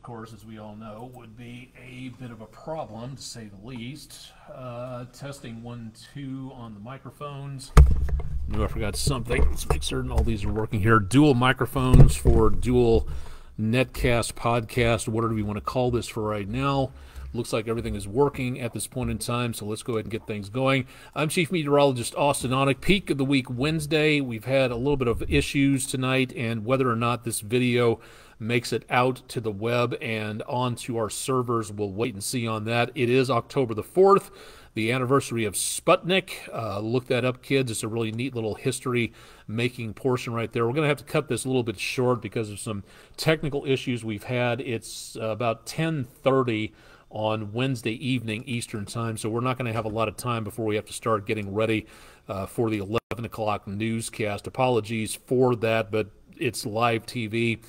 course, as we all know, would be a bit of a problem, to say the least. Testing 1, 2 on the microphones. Knew I forgot something. Let's make certain all these are working here. Dual microphones for dual netcast, podcast, whatever we want to call this for right now. Looks like everything is working at this point in time, so let's go ahead and get things going. I'm Chief Meteorologist Austin Onick. Peak of the week Wednesday. We've had a little bit of issues tonight, and whether or not this video makes it out to the web and onto our servers, we'll wait and see on that. It is October the 4th, the anniversary of Sputnik. Look that up, kids. It's a really neat little history-making portion right there. We're going to have to cut this a little bit short because of some technical issues we've had. It's about 10:30 on Wednesday evening Eastern time, so we're not going to have a lot of time before we have to start getting ready for the 11 o'clock newscast. Apologies for that, but it's live TV.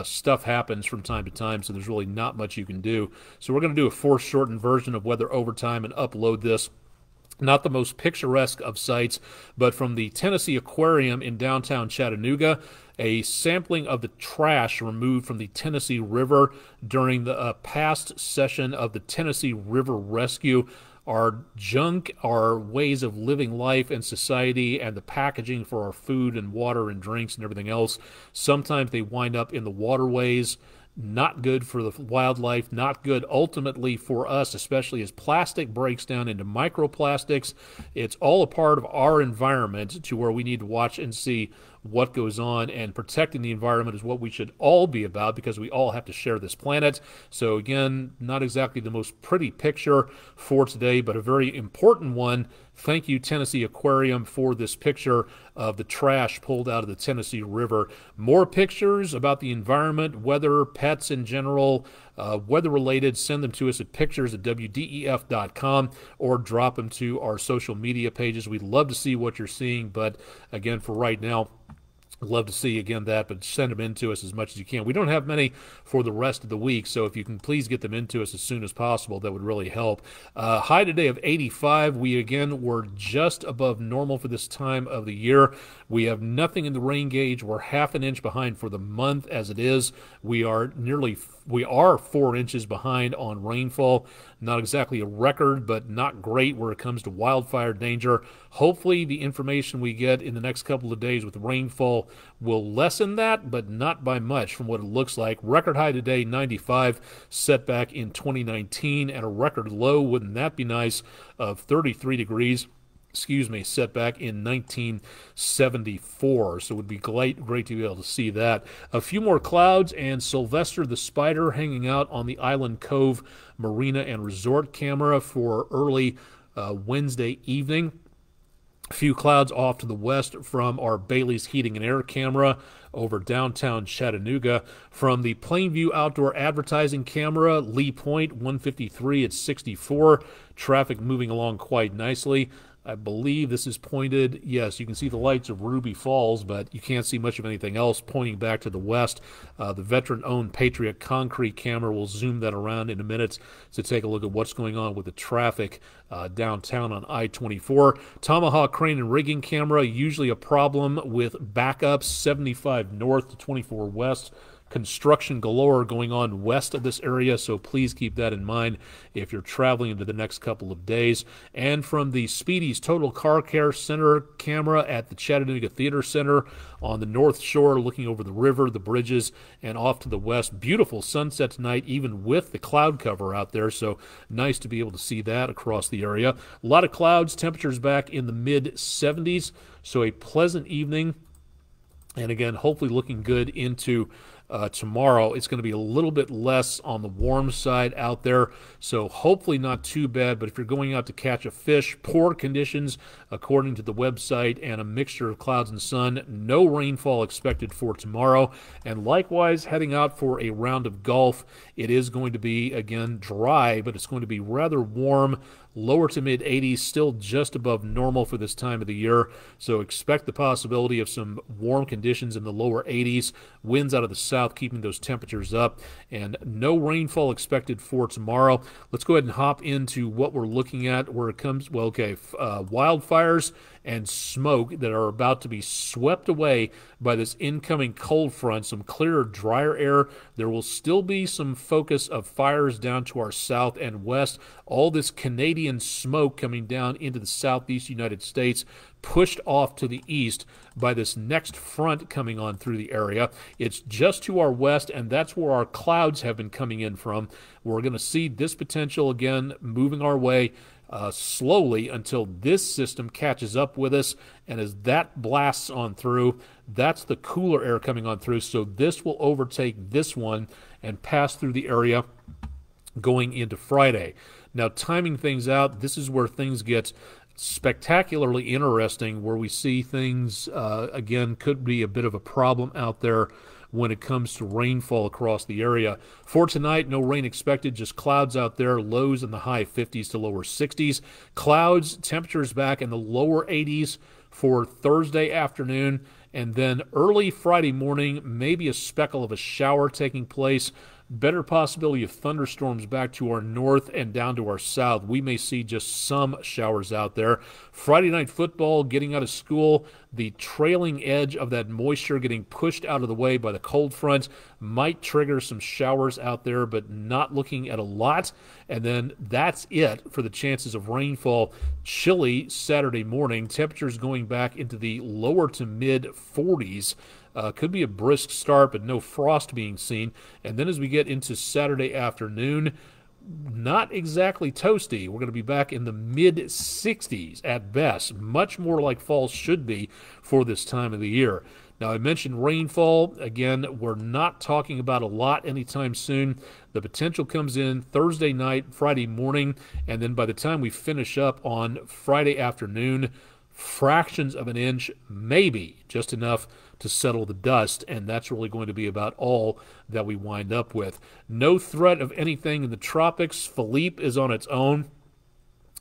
Stuff happens from time to time, so there's really not much you can do. So we're going to do a foreshortened version of Weather Overtime and upload this. Not the most picturesque of sights, but from the Tennessee Aquarium in downtown Chattanooga, a sampling of the trash removed from the Tennessee River during the past session of the Tennessee River Rescue. Our junk, our ways of living life and society, and the packaging for our food and water and drinks and everything else, sometimes they wind up in the waterways. Not good for the wildlife, not good ultimately for us, especially as plastic breaks down into microplastics. It's all a part of our environment to where we need to watch and see what goes on, and protecting the environment is what we should all be about because we all have to share this planet. So again, not exactly the most pretty picture for today, but a very important one. Thank you, Tennessee Aquarium, for this picture of the trash pulled out of the Tennessee River. More pictures about the environment, weather, pets in general, weather-related, send them to us at pictures@wdef.com or drop them to our social media pages. We'd love to see what you're seeing, but again, for right now, I'd love to see again that, but send them in to us as much as you can. We don't have many for the rest of the week, so if you can please get them into us as soon as possible, that would really help. High today of 85. We again were just above normal for this time of the year. We have nothing in the rain gauge. We're half an inch behind for the month as it is. We are 4 inches behind on rainfall. Not exactly a record, but not great where it comes to wildfire danger. Hopefully the information we get in the next couple of days with rainfall will lessen that, but not by much from what it looks like. Record high today, 95, set back in 2019, and a record low, wouldn't that be nice, of 33 degrees. Set back in 1974. So it would be great to be able to see that. A few more clouds, and Sylvester the Spider hanging out on the Island Cove Marina and Resort camera for early Wednesday evening. A few clouds off to the west from our Bailey's Heating and Air camera over downtown Chattanooga. From the Plainview Outdoor Advertising camera, Lee Point, 153 at 64. Traffic moving along quite nicely. I believe this is pointed, yes, you can see the lights of Ruby Falls, but you can't see much of anything else pointing back to the west. The veteran-owned Patriot Concrete camera will zoom that around in a minute to take a look at what's going on with the traffic downtown on I-24. Tomahawk Crane and Rigging camera, usually a problem with backups, 75 north to 24 west. Construction galore going on west of this area, so please keep that in mind if you're traveling into the next couple of days. And from the Speedy's Total Car Care Center camera at the Chattanooga Theater Center on the North Shore, looking over the river, the bridges, and off to the west. Beautiful sunset tonight, even with the cloud cover out there, so nice to be able to see that across the area. A lot of clouds, temperatures back in the mid-70s, so a pleasant evening. And again, hopefully looking good into tomorrow. It's going to be a little bit less on the warm side out there, so hopefully not too bad. But if you're going out to catch a fish, poor conditions according to the website and a mixture of clouds and sun. No rainfall expected for tomorrow. And likewise, heading out for a round of golf, it is going to be, again, dry, but it's going to be rather warm. Lower to mid 80s, still just above normal for this time of the year. So expect the possibility of some warm conditions in the lower 80s. Winds out of the south keeping those temperatures up. And no rainfall expected for tomorrow. Let's go ahead and hop into what we're looking at where it comes, well, okay, wildfires and smoke that are about to be swept away by this incoming cold front, some clearer, drier air. There will still be some focus of fires down to our south and west. All this Canadian smoke coming down into the southeast United States, pushed off to the east by this next front coming on through the area. It's just to our west, and that's where our clouds have been coming in from. We're going to see this potential again moving our way slowly until this system catches up with us, and as that blasts on through, that's the cooler air coming on through, so this will overtake this one and pass through the area going into Friday. Now, timing things out, this is where things get spectacularly interesting, where we see things, again, could be a bit of a problem out there when it comes to rainfall across the area. For tonight, no rain expected, just clouds out there, lows in the high 50s to lower 60s. Clouds, temperatures back in the lower 80s for Thursday afternoon, and then early Friday morning, maybe a speckle of a shower taking place. Better possibility of thunderstorms back to our north and down to our south. We may see just some showers out there. Friday night football, getting out of school, the trailing edge of that moisture getting pushed out of the way by the cold front might trigger some showers out there, but not looking at a lot. And then that's it for the chances of rainfall. Chilly Saturday morning, temperatures going back into the lower to mid 40s. Could be a brisk start, but no frost being seen. And then as we get into Saturday afternoon, not exactly toasty. We're going to be back in the mid-60s at best, much more like fall should be for this time of the year. Now, I mentioned rainfall. Again, we're not talking about a lot anytime soon. The potential comes in Thursday night, Friday morning, and then by the time we finish up on Friday afternoon, fractions of an inch, maybe just enough to settle the dust, and that's really going to be about all that we wind up with. No threat of anything in the tropics. Philippe is on its own.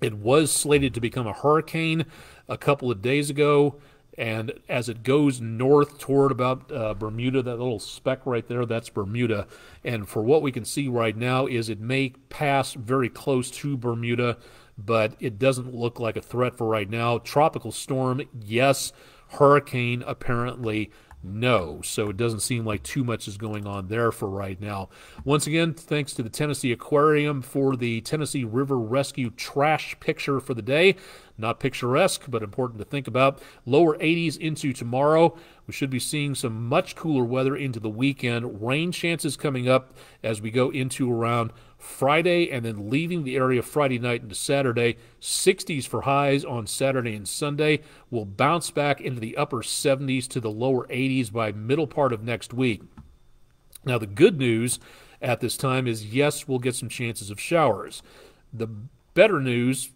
It was slated to become a hurricane a couple of days ago, and as it goes north toward about Bermuda, that little speck right there, that's Bermuda, and for what we can see right now is it may pass very close to Bermuda, but it doesn't look like a threat for right now. Tropical storm, yes. Hurricane, apparently, no. So it doesn't seem like too much is going on there for right now. Once again, thanks to the Tennessee Aquarium for the Tennessee River Rescue trash picture for the day. Not picturesque, but important to think about. Lower 80s into tomorrow. We should be seeing some much cooler weather into the weekend. Rain chances coming up as we go into around Friday and then leaving the area Friday night into Saturday. 60s for highs on Saturday and Sunday. We'll bounce back into the upper 70s to the lower 80s by middle part of next week. Now, the good news at this time is, yes, we'll get some chances of showers. The better news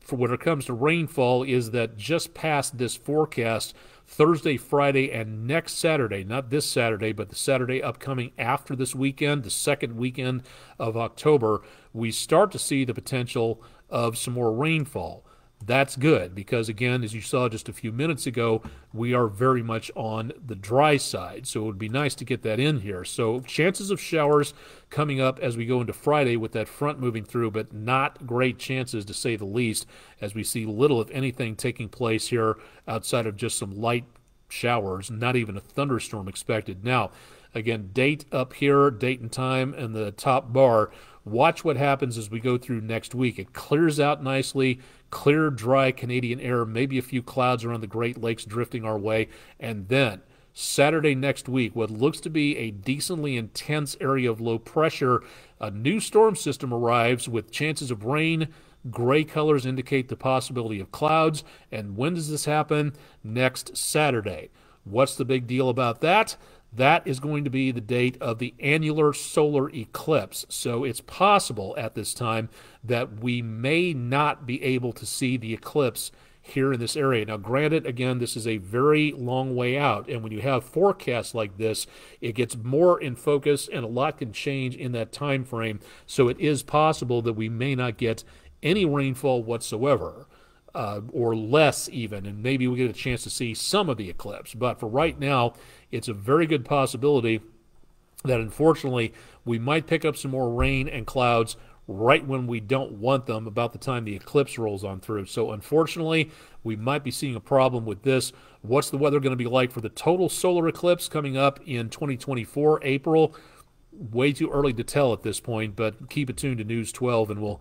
for when it comes to rainfall is that just past this forecast, Thursday, Friday, and next Saturday, not this Saturday, but the Saturday upcoming after this weekend, the second weekend of October, we start to see the potential of some more rainfall. That's good because, again, as you saw just a few minutes ago, we are very much on the dry side. So it would be nice to get that in here. So chances of showers coming up as we go into Friday with that front moving through, but not great chances to say the least, as we see little, if anything, taking place here outside of just some light showers, not even a thunderstorm expected. Now, again, date up here, date and time, and the top bar. Watch what happens as we go through next week. It clears out nicely, clear, dry Canadian air, maybe a few clouds around the Great Lakes drifting our way, and then Saturday next week, what looks to be a decently intense area of low pressure, a new storm system arrives with chances of rain. Gray colors indicate the possibility of clouds. And when does this happen? Next Saturday. What's the big deal about that? That is going to be the date of the annular solar eclipse. So it's possible at this time that we may not be able to see the eclipse here in this area. Now, granted, again, this is a very long way out, and when you have forecasts like this, it gets more in focus, and a lot can change in that time frame. So it is possible that we may not get any rainfall whatsoever, or less even, and maybe we get a chance to see some of the eclipse. But for right now, it's a very good possibility that, unfortunately, we might pick up some more rain and clouds right when we don't want them, about the time the eclipse rolls on through. So unfortunately, we might be seeing a problem with this. What's the weather going to be like for the total solar eclipse coming up in 2024, April? Way too early to tell at this point, but keep it tuned to News 12 and we'll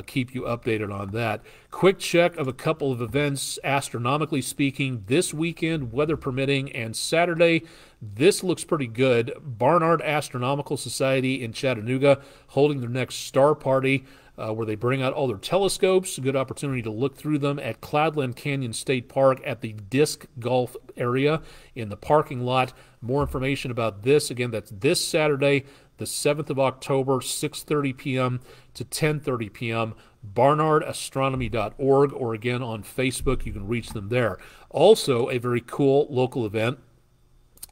keep you updated on that. Quick check of a couple of events, astronomically speaking, this weekend, weather permitting, and Saturday. This looks pretty good. Barnard Astronomical Society in Chattanooga holding their next star party where they bring out all their telescopes. A good opportunity to look through them at Cloudland Canyon State Park at the disc golf area in the parking lot. More information about this, again, that's this Saturday, the 7th of October, 6:30 p.m. to 10:30 p.m., barnardastronomy.org, or again on Facebook, you can reach them there. Also, a very cool local event,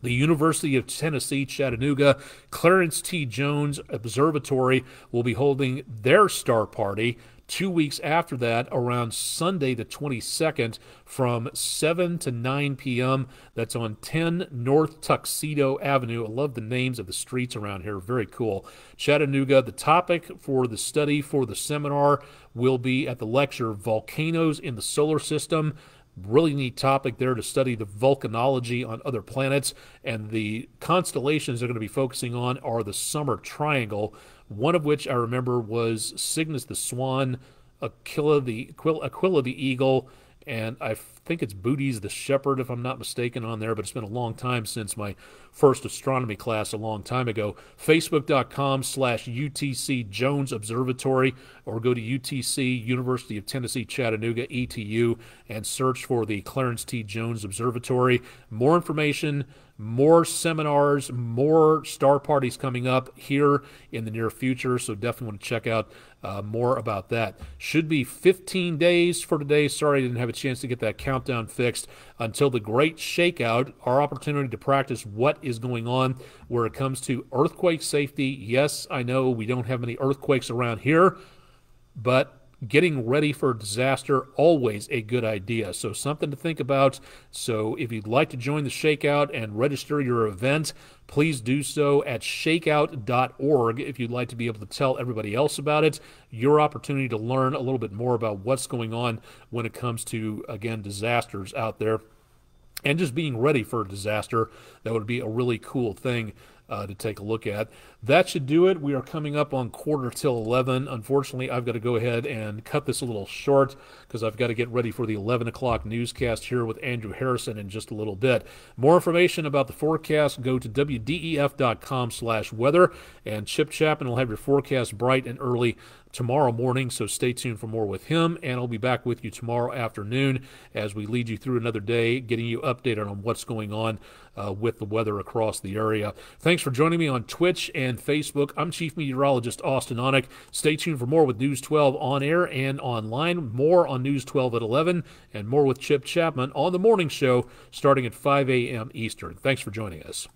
the University of Tennessee, Chattanooga, Clarence T. Jones Observatory will be holding their star party 2 weeks after that, around Sunday the 22nd, from 7 to 9 p.m. That's on 10 North Tuxedo Avenue. I love the names of the streets around here. Very cool. Chattanooga, the topic for the study for the seminar will be at the lecture, Volcanoes in the Solar System. Really neat topic there to study the volcanology on other planets, and the constellations they're going to be focusing on are the Summer Triangle, one of which I remember was Cygnus the Swan, Aquila the Eagle, and I think it's Bootes the Shepherd, if I'm not mistaken, on there, but it's been a long time since my first astronomy class a long time ago. Facebook.com/UTC Jones Observatory, or go to UTC, University of Tennessee, Chattanooga, ETU, and search for the Clarence T. Jones Observatory. More information, more seminars, more star parties coming up here in the near future, so definitely want to check out more about that. Should be 15 days for today. Sorry I didn't have a chance to get that countdown fixed until the great shakeout, our opportunity to practice what is going on where it comes to earthquake safety. Yes, I know we don't have many earthquakes around here, but getting ready for disaster, always a good idea. So something to think about. So if you'd like to join the shakeout and register your event, please do so at shakeout.org if you'd like to be able to tell everybody else about it. Your opportunity to learn a little bit more about what's going on when it comes to, again, disasters out there. And just being ready for a disaster, that would be a really cool thing to take a look at. That should do it. We are coming up on 11:15. Unfortunately, I've got to go ahead and cut this a little short because I've got to get ready for the 11 o'clock newscast here with Andrew Harrison in just a little bit. More information about the forecast, go to WDEF.com/weather, and Chip Chapman will have your forecast bright and early tomorrow morning, so stay tuned for more with him, and I'll be back with you tomorrow afternoon as we lead you through another day, getting you updated on what's going on with the weather across the area. Thanks for joining me on Twitch and Facebook. I'm Chief Meteorologist Austin Onek. Stay tuned for more with News 12 on air and online, more on News 12 at 11, and more with Chip Chapman on the morning show starting at 5 a.m. Eastern. Thanks for joining us.